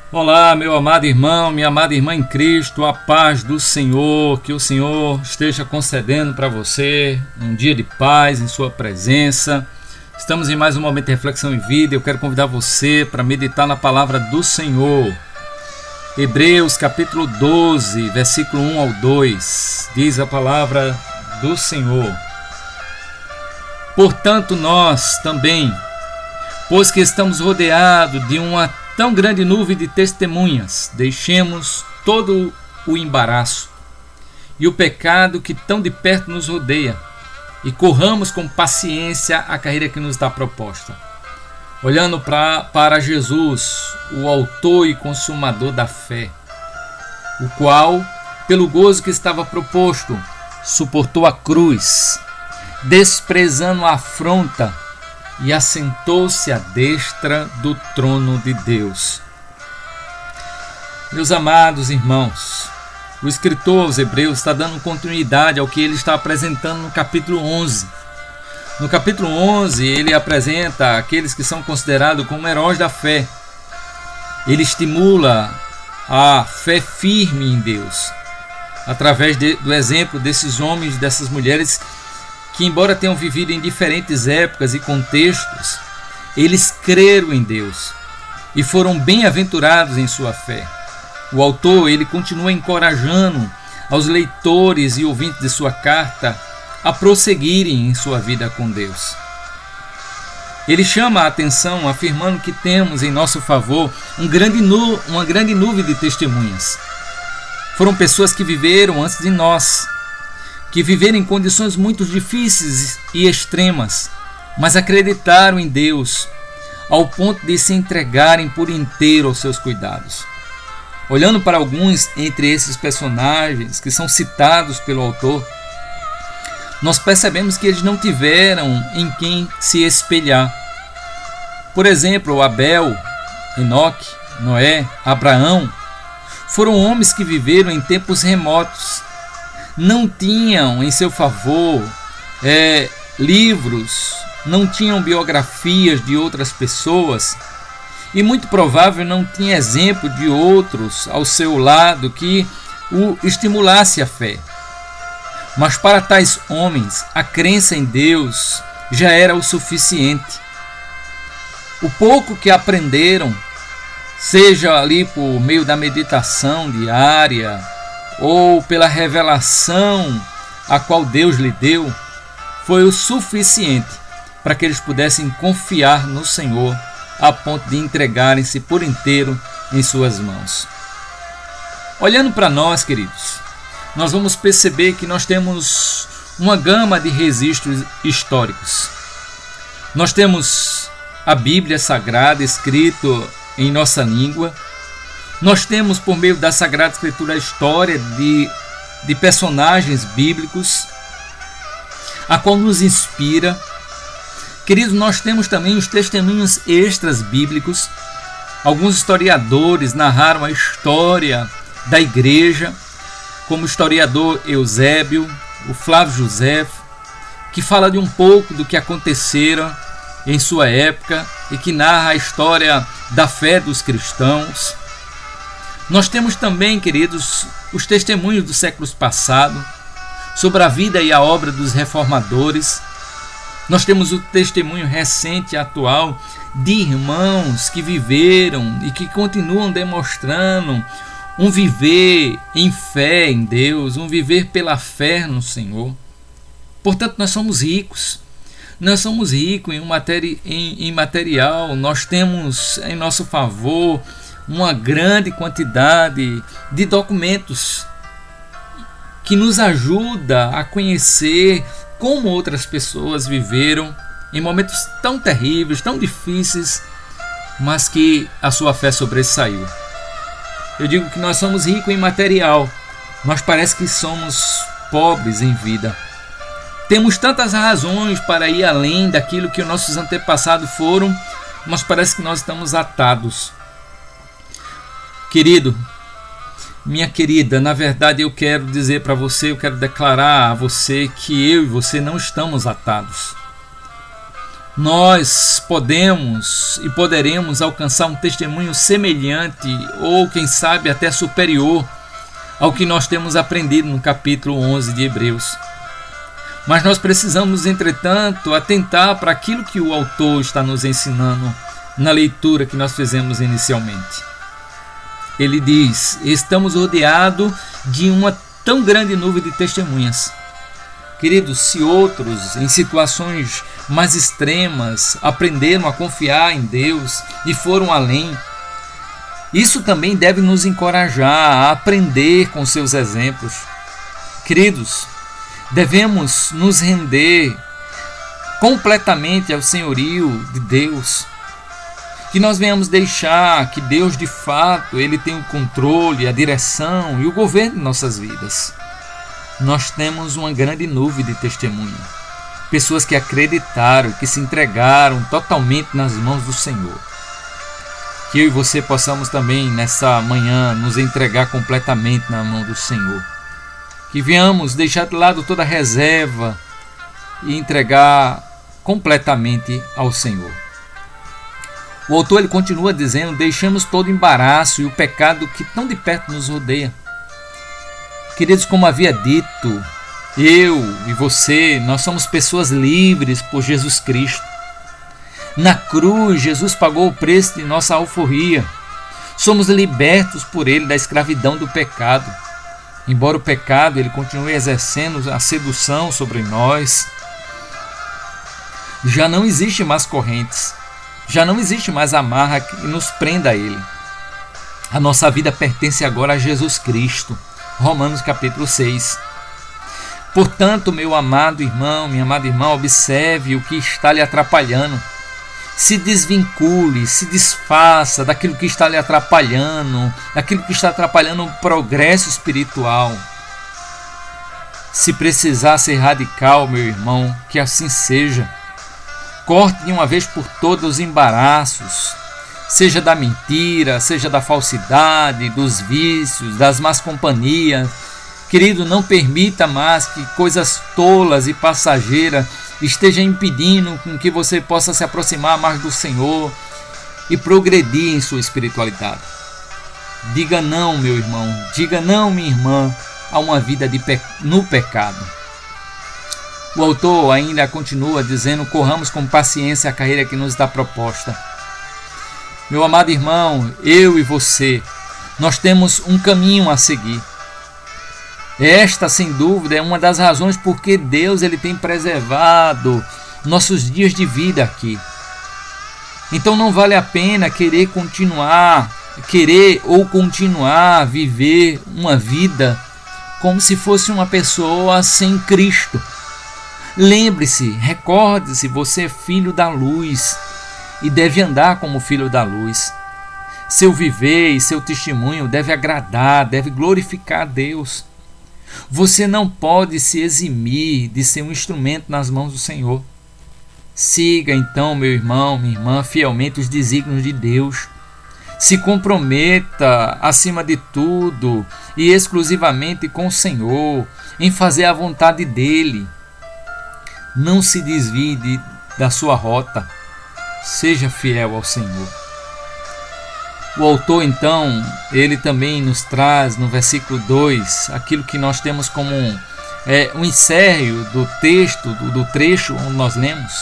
Olá, meu amado irmão, minha amada irmã em Cristo, a paz do Senhor, que o Senhor esteja concedendo para você um dia de paz em sua presença. Estamos em mais um momento de reflexão em vida. Eu quero convidar você para meditar na palavra do Senhor. Hebreus capítulo 12, versículo 1 ao 2, diz a palavra do Senhor. Portanto, nós também, pois que estamos rodeados de uma tão grande nuvem de testemunhas, deixemos todo o embaraço e o pecado que tão de perto nos rodeia e corramos com paciência a carreira que nos está proposta. Olhando para Jesus, o autor e consumador da fé, o qual, pelo gozo que estava proposto, suportou a cruz, desprezando a afronta, e assentou-se à destra do trono de Deus. Meus amados irmãos, o escritor aos Hebreus está dando continuidade ao que ele está apresentando no capítulo 11. No capítulo 11, ele apresenta aqueles que são considerados como heróis da fé. Ele estimula a fé firme em Deus, através do exemplo desses homens e dessas mulheres que, embora tenham vivido em diferentes épocas e contextos, eles creram em Deus e foram bem-aventurados em sua fé. O autor, ele continua encorajando aos leitores e ouvintes de sua carta a prosseguirem em sua vida com Deus. Ele chama a atenção afirmando que temos em nosso favor uma grande nuvem de testemunhas. Foram pessoas que viveram antes de nós, que viveram em condições muito difíceis e extremas, mas acreditaram em Deus ao ponto de se entregarem por inteiro aos seus cuidados. Olhando para alguns entre esses personagens que são citados pelo autor, nós percebemos que eles não tiveram em quem se espelhar. Por exemplo, Abel, Enoque, Noé, Abraão foram homens que viveram em tempos remotos, não tinham em seu favor livros, não tinham biografias de outras pessoas e muito provável não tinha exemplo de outros ao seu lado que o estimulasse a fé. Mas para tais homens, a crença em Deus já era o suficiente. O pouco que aprenderam, seja ali por meio da meditação diária, ou pela revelação a qual Deus lhe deu, foi o suficiente para que eles pudessem confiar no Senhor a ponto de entregarem-se por inteiro em suas mãos. Olhando para nós, queridos, nós vamos perceber que nós temos uma gama de registros históricos. Nós temos a Bíblia Sagrada escrita em nossa língua. Nós temos, por meio da Sagrada Escritura, a história de personagens bíblicos, a qual nos inspira. Queridos, nós temos também os testemunhos extras bíblicos. Alguns historiadores narraram a história da igreja, como o historiador Eusébio, o Flávio Joséfo, que fala de um pouco do que aconteceram em sua época e que narra a história da fé dos cristãos. Nós temos também, queridos, os testemunhos dos séculos passados sobre a vida e a obra dos reformadores. Nós temos o testemunho recente e atual de irmãos que viveram e que continuam demonstrando um viver em fé em Deus, um viver pela fé no Senhor. Portanto, nós somos ricos. Nós somos ricos em material, nós temos em nosso favor uma grande quantidade de documentos que nos ajuda a conhecer como outras pessoas viveram em momentos tão terríveis, tão difíceis, mas que a sua fé sobressaiu. Eu digo que nós somos ricos em material, mas parece que somos pobres em vida. Temos tantas razões para ir além daquilo que os nossos antepassados foram, mas parece que nós estamos atados. Querido, minha querida, na verdade eu quero dizer para você, eu quero declarar a você que eu e você não estamos atados. nós podemos e poderemos alcançar um testemunho semelhante ou, quem sabe, até superior ao que nós temos aprendido no capítulo 11 de Hebreus. Mas nós precisamos, entretanto, atentar para aquilo que o autor está nos ensinando na leitura que nós fizemos inicialmente. Ele diz: estamos rodeados de uma tão grande nuvem de testemunhas. Queridos, se outros, em situações mais extremas, aprenderam a confiar em Deus e foram além, isso também deve nos encorajar a aprender com seus exemplos. Queridos, devemos nos render completamente ao senhorio de Deus. Que nós venhamos deixar que Deus, de fato, Ele tem o controle, a direção e o governo de nossas vidas. Nós temos uma grande nuvem de testemunho. Pessoas que acreditaram, que se entregaram totalmente nas mãos do Senhor. Que eu e você possamos também, nessa manhã, nos entregar completamente na mão do Senhor. Que venhamos deixar de lado toda reserva e entregar completamente ao Senhor. O autor ele continua dizendo: deixemos todo embaraço e o pecado que tão de perto nos rodeia. Queridos, como havia dito, eu e você, nós somos pessoas livres por Jesus Cristo. Na cruz, Jesus pagou o preço de nossa alforria. Somos libertos por Ele da escravidão do pecado. Embora o pecado ele continue exercendo a sedução sobre nós, já não existe mais correntes, já não existe mais amarra que nos prenda a Ele. A nossa vida pertence agora a Jesus Cristo. Romanos capítulo 6. Portanto, meu amado irmão, minha amada irmã, observe o que está lhe atrapalhando. Se desvincule, se desfaça daquilo que está lhe atrapalhando, daquilo que está atrapalhando o progresso espiritual. Se precisar ser radical, meu irmão, que assim seja. Corte de uma vez por todas os embaraços, seja da mentira, seja da falsidade, dos vícios, das más companhias. Querido, não permita mais que coisas tolas e passageiras estejam impedindo com que você possa se aproximar mais do Senhor e progredir em sua espiritualidade. Diga não, meu irmão, diga não, minha irmã, a uma vida no pecado. O autor ainda continua dizendo: corramos com paciência a carreira que nos está proposta. Meu amado irmão, eu e você, nós temos um caminho a seguir. Esta, sem dúvida, é uma das razões por que Deus ele tem preservado nossos dias de vida aqui. Então não vale a pena querer ou continuar a viver uma vida como se fosse uma pessoa sem Cristo. Lembre-se, recorde-se, você é filho da luz e deve andar como filho da luz. Seu viver e seu testemunho deve agradar, deve glorificar a Deus. Você não pode se eximir de ser um instrumento nas mãos do Senhor. Siga então, meu irmão, minha irmã, fielmente os desígnios de Deus. Se comprometa, acima de tudo e exclusivamente com o Senhor, em fazer a vontade dEle. Não se desvie da sua rota. Seja fiel ao Senhor. O autor, então, ele também nos traz no versículo 2 aquilo que nós temos como um encerro do texto, do trecho onde nós lemos.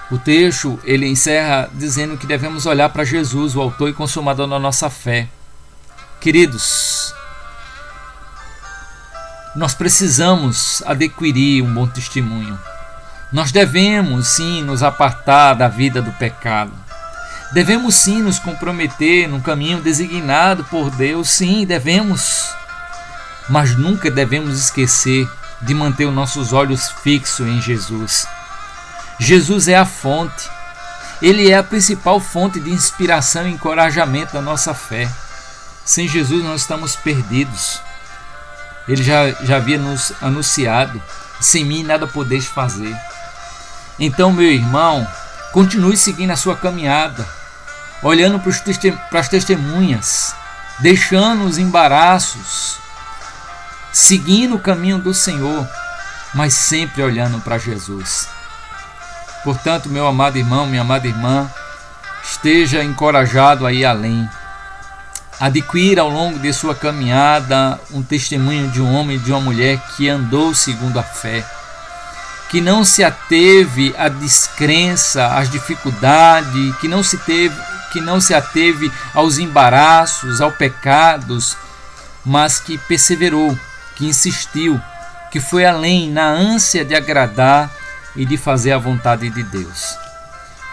O trecho, ele encerra dizendo que devemos olhar para Jesus, o autor e consumador da nossa fé. Queridos, nós precisamos adquirir um bom testemunho. Nós devemos, sim, nos apartar da vida do pecado. Devemos sim nos comprometer num caminho designado por Deus, sim, devemos. Mas nunca devemos esquecer de manter os nossos olhos fixos em Jesus. Jesus é a fonte. Ele é a principal fonte de inspiração e encorajamento da nossa fé. Sem Jesus nós estamos perdidos. Ele já havia nos anunciado: sem mim nada podeis fazer. Então, meu irmão, continue seguindo a sua caminhada, olhando para as testemunhas, deixando os embaraços, seguindo o caminho do Senhor, mas sempre olhando para Jesus. Portanto, meu amado irmão, minha amada irmã, esteja encorajado a ir além. Adquira ao longo de sua caminhada um testemunho de um homem e de uma mulher que andou segundo a fé, que não se ateve à descrença, às dificuldades, que não se ateve aos embaraços, aos pecados, mas que perseverou, que insistiu, que foi além na ânsia de agradar e de fazer a vontade de Deus.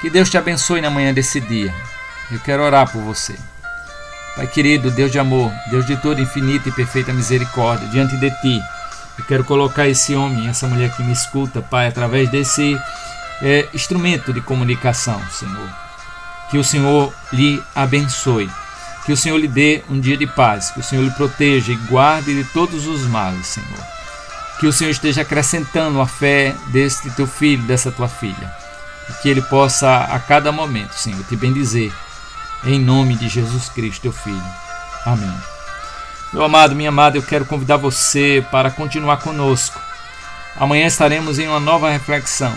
Que Deus te abençoe na manhã desse dia. Eu quero orar por você. Pai querido, Deus de amor, Deus de toda infinita e perfeita misericórdia, diante de Ti, eu quero colocar esse homem, essa mulher que me escuta, Pai, através desse instrumento de comunicação, Senhor. Que o Senhor lhe abençoe, que o Senhor lhe dê um dia de paz, que o Senhor lhe proteja e guarde de todos os males, Senhor. Que o Senhor esteja acrescentando a fé deste teu filho, dessa tua filha, e que ele possa a cada momento, Senhor, te bendizer. Em nome de Jesus Cristo, teu Filho. Amém. Meu amado, minha amada, eu quero convidar você para continuar conosco. Amanhã estaremos em uma nova reflexão.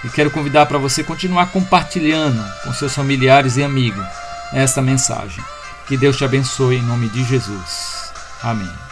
E quero convidar para você continuar compartilhando com seus familiares e amigos esta mensagem. Que Deus te abençoe em nome de Jesus. Amém.